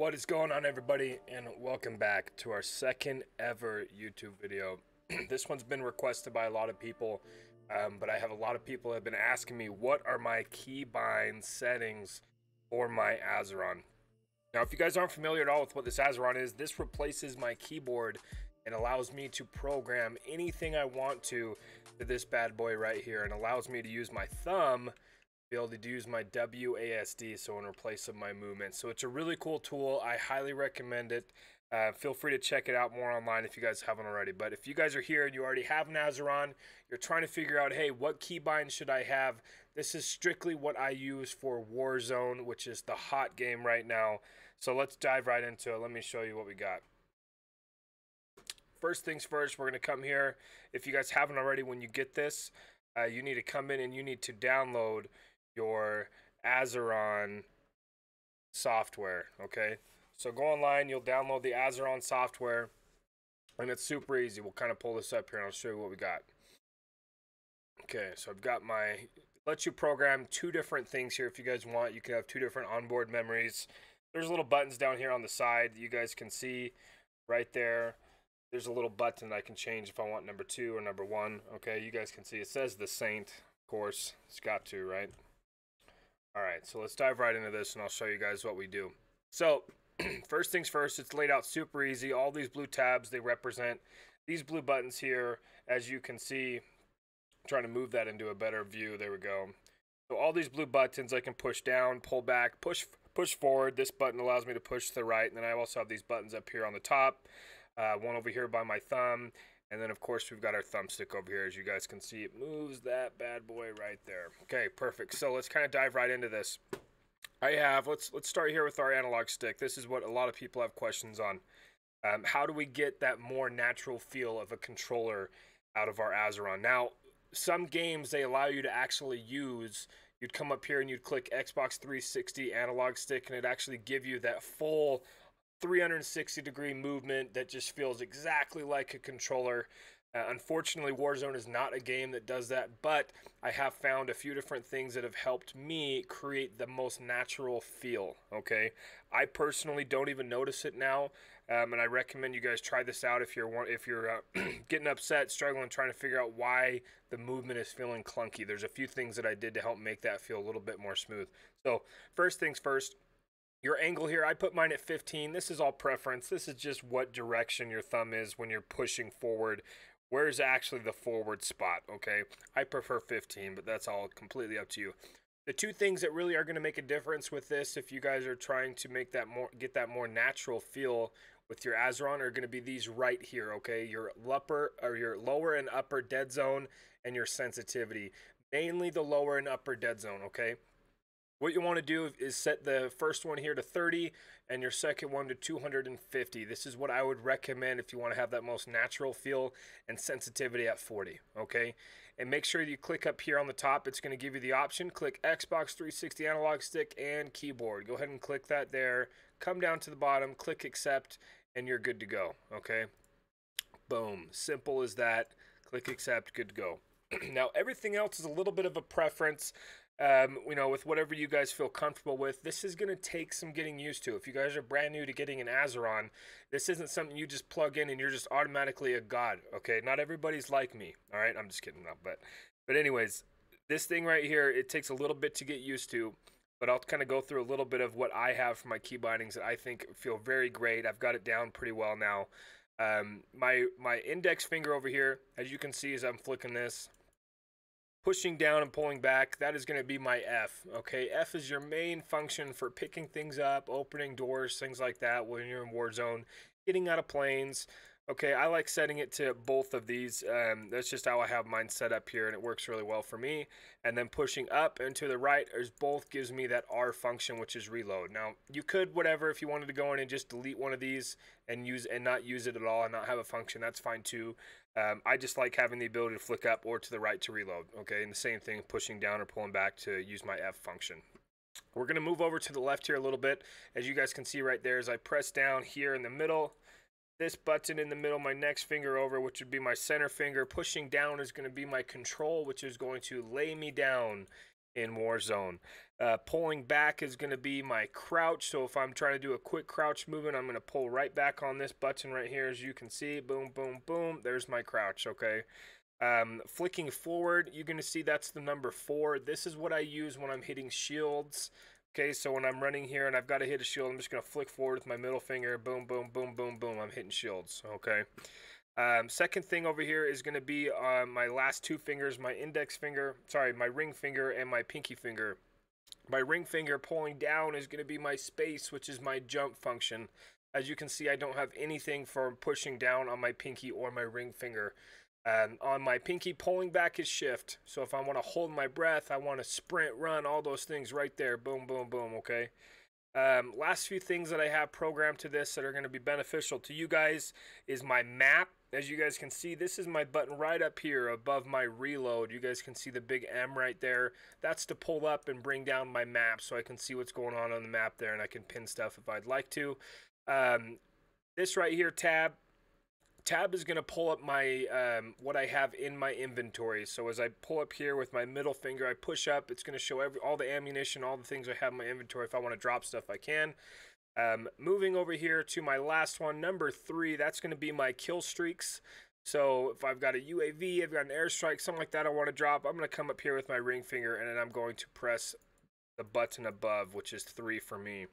What is going on, everybody, and welcome back to our second ever YouTube video. This one's been requested by a lot of people, but I have a lot of people that have been asking me what are my keybind settings for my Azeron. Now, if you guys aren't familiar at all with what this Azeron is, this replaces my keyboard and allows me to program anything I want to this bad boy right here, and allows me to use my thumb be able to use my WASD, so in place of my movement. So it's a really cool tool. I highly recommend it. Feel free to check it out more online if you guys haven't already. But if you guys are here and you already have an Azeron, you're trying to figure out, hey, what keybind should I have? This is strictly what I use for Warzone, which is the hot game right now. So let's dive right into it. Let me show you what we got. First things first, we're going to come here. If you guys haven't already, when you get this, you need to come in and you need to download your Azeron software. Okay, so go online, you'll download the Azeron software, and it's super easy. We'll kind of pull this up here and I'll show you what we got. Okay, so I've got my, lets you program two different things here. If you guys want, you can have two different onboard memories. There's little buttons down here on the side that you guys can see right there. There's a little button I can change if I want number 2 or number 1. Okay, you guys can see it says the Saint, of course. It's got to, right? Alright, so let's dive right into this and I'll show you guys what we do. So, first things first, it's laid out super easy. All these blue tabs, they represent these blue buttons here. As you can see, I'm trying to move that into a better view. There we go. So all these blue buttons I can push down, pull back, push forward. This button allows me to push to the right. And then I also have these buttons up here on the top. One over here by my thumb. And then, of course, we've got our thumbstick over here. As you guys can see, it moves that bad boy right there. Okay, perfect. So let's kind of dive right into this. Let's start here with our analog stick. This is what a lot of people have questions on. How do we get that more natural feel of a controller out of our Azeron? Now, some games, they allow you to actually use, you'd come up here and you'd click Xbox 360 analog stick, and it'd actually give you that full 360-degree movement that just feels exactly like a controller. Unfortunately, Warzone is not a game that does that, but I have found a few different things that have helped me create the most natural feel. Okay, I personally don't even notice it now, and I recommend you guys try this out if you're getting upset, struggling, trying to figure out why the movement is feeling clunky. There's a few things that I did to help make that feel a little bit more smooth. So first things first. Your angle here, I put mine at 15. This is all preference. This is just what direction your thumb is when you're pushing forward. Where's actually the forward spot, okay? I prefer 15, but that's all completely up to you. The two things that really are going to make a difference with this, if you guys are trying to make that get that more natural feel with your Azeron, are going to be these right here, okay? Your lower and upper dead zone and your sensitivity. Mainly the lower and upper dead zone, okay? What you want to do is set the first one here to 30 and your second one to 250. This is what I would recommend if you want to have that most natural feel, and sensitivity at 40, okay? And make sure you click up here on the top. It's going to give you the option. Click Xbox 360 analog stick and keyboard. Go ahead and click that there. Come down to the bottom, click accept, and you're good to go, okay? Boom. Simple as that. Click accept, good to go. Now, everything else is a little bit of a preference. With whatever you guys feel comfortable with. This is going to take some getting used to. If you guys are brand new to getting an Azeron, this isn't something you just plug in and you're just automatically a god, okay? Not everybody's like me, all right? I'm just kidding, but anyways, this thing right here, it takes a little bit to get used to, but I'll kind of go through a little bit of what I have for my key bindings that I think feel very great. I've got it down pretty well now. My index finger over here, as you can see as I'm flicking this, pushing down and pulling back, that is going to be my F, okay? F is your main function for picking things up, opening doors, things like that when you're in Warzone, getting out of planes. Okay, I like setting it to both of these. That's just how I have mine set up here, and it works really well for me. And then pushing up and to the right is both gives me that R function, which is reload. Now, you could, whatever, if you wanted to go in and just delete one of these and not use it at all and not have a function, that's fine too. I just like having the ability to flick up or to the right to reload, okay? And the same thing, pushing down or pulling back to use my F function. We're going to move over to the left here a little bit. As you guys can see right there, as I press down here in the middle, this button in the middle, my next finger over, which would be my center finger, pushing down is going to be my control, which is going to lay me down in Warzone. Pulling back is going to be my crouch. So if I'm trying to do a quick crouch movement, I'm going to pull right back on this button right here. As you can see, boom, boom, boom. There's my crouch, okay? Flicking forward, you're going to see that's the number 4. This is what I use when I'm hitting shields. Okay, so when I'm running here and I've got to hit a shield, I'm just going to flick forward with my middle finger. Boom, boom, boom, boom, boom. I'm hitting shields, okay? Second thing over here is going to be my last 2 fingers, my my ring finger and my pinky finger. My ring finger pulling down is going to be my space, which is my jump function. As you can see, I don't have anything for pushing down on my pinky or my ring finger. On my pinky, pulling back is shift. So if I want to hold my breath, I want to sprint, run, all those things right there. Boom, boom, boom, okay? Last few things that I have programmed to this that are going to be beneficial to you guys is my map. As you guys can see, this is my button right up here above my reload. You guys can see the big M right there. That's to pull up and bring down my map so I can see what's going on the map there, and I can pin stuff if I'd like to. This right here, tab is going to pull up my what I have in my inventory. So as I pull up here with my middle finger, I push up, it's going to show all the ammunition, all the things I have in my inventory. If I want to drop stuff, I can. Moving over here to my last one, number 3, that's going to be my kill streaks. So if I've got a UAV, I've got an airstrike, something like that I want to drop, I'm going to come up here with my ring finger and then I'm going to press the button above, which is 3 for me.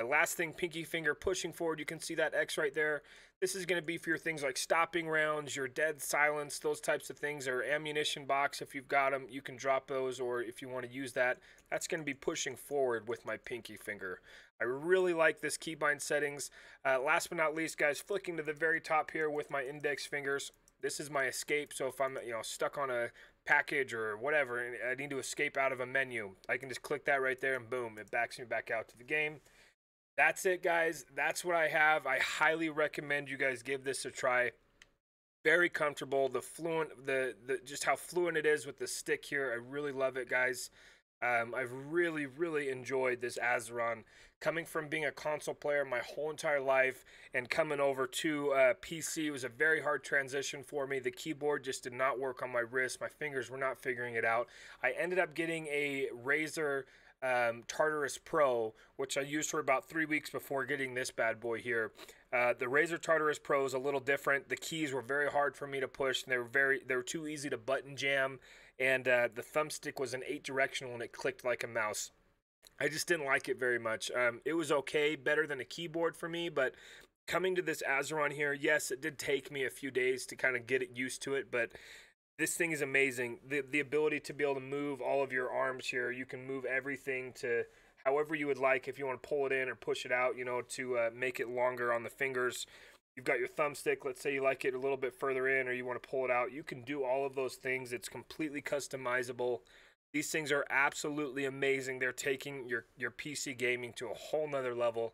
Last thing, pinky finger pushing forward. You can see that X right there. This is going to be for your things like stopping rounds, your dead silence, those types of things, or ammunition box. If you've got them, you can drop those, or if you want to use that, that's going to be pushing forward with my pinky finger. I really like this keybind settings. Last but not least, guys, flicking to the very top here with my index fingers. This is my escape. So if I'm stuck on a package or whatever, and I need to escape out of a menu, I can just click that right there, and boom, it backs me back out to the game. That's it, guys. That's what I have. I highly recommend you guys give this a try. Very comfortable. Just how fluent it is with the stick here. I really love it, guys. I've really enjoyed this Azeron. Coming from being a console player my whole entire life and coming over to PC was a very hard transition for me. The keyboard just did not work on my wrist. My fingers were not figuring it out. I ended up getting a Razer Tartarus Pro, which I used for about 3 weeks before getting this bad boy here. The Razer Tartarus Pro is a little different. The keys were very hard for me to push, and they were too easy to button jam, and the thumbstick was an 8-directional and it clicked like a mouse. I just didn't like it very much. It was okay, better than a keyboard for me, but coming to this Azeron here, yes, it did take me a few days to kind of get it used to it, but this thing is amazing. The ability to be able to move all of your arms here. You can move everything to however you would like. If you want to pull it in or push it out, to make it longer on the fingers. You've got your thumbstick. Let's say you like it a little bit further in or you want to pull it out. You can do all of those things. It's completely customizable. These things are absolutely amazing. They're taking your PC gaming to a whole nother level.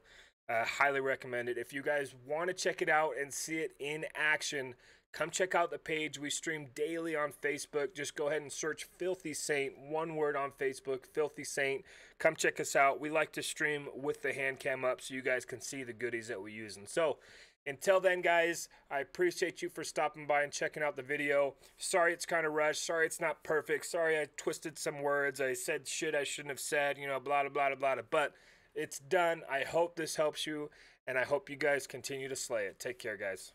Highly recommend it. If you guys want to check it out and see it in action, come check out the page. We stream daily on Facebook. Just go ahead and search Filthy Saint, one word on Facebook, Filthy Saint. Come check us out. We like to stream with the hand cam up so you guys can see the goodies that we use. And so, until then, guys, I appreciate you for stopping by and checking out the video. Sorry it's kind of rushed. Sorry it's not perfect. Sorry I twisted some words. I said shit I shouldn't have said, blah, blah, blah, blah, blah. But it's done. I hope this helps you, and I hope you guys continue to slay it. Take care, guys.